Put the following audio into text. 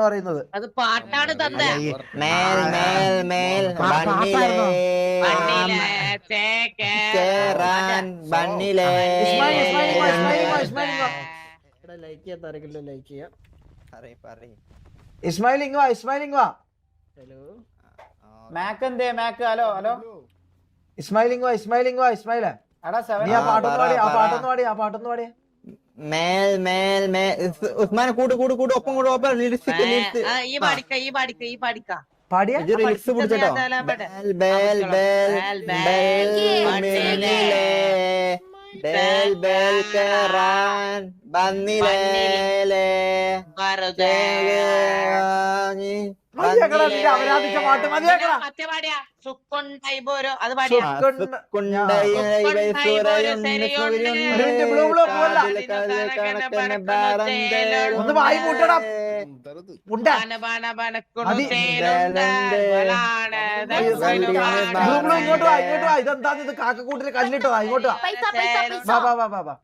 പറയുന്നത് അത് പാട്ടാണ് തന്ന മേൽ മേൽ മേൽ ബണ്ണിലേ കേറാൻ ബണ്ണിലേ ഇസ്മായിൽ വാ ഹലോ മാക്ക് എന്തേ മാക്ക് ഹലോ ഹലോ ഇസ്മായിലിംഗ് വാ ഇസ്മായിലെ നീ ആ പാട്ടൊന്ന് പാടിയ മേൽ മേൽ മേൽ ഉസ്മാനെ കൂട് ഒപ്പം ഈ പാടിക്ക പാടിയ ലിറിക്സ് പിടിച്ചോ ബേൽ ബേൽ ബേൽ മിന്നിലേ ബേൽ ബേൽ കേറാൻ ബണ്ണിലേ അവരാധിച്ച പാട്ട് മതിയാക്കടാ അത് പാടിയ ഒന്ന് വായി കൂട്ടടാ ഇങ്ങോട്ട് വാ ഇതെന്താ ഇത് കാക്കക്കൂട്ടിന് കല്ലിട്ടോ ഇങ്ങോട്ട് വാ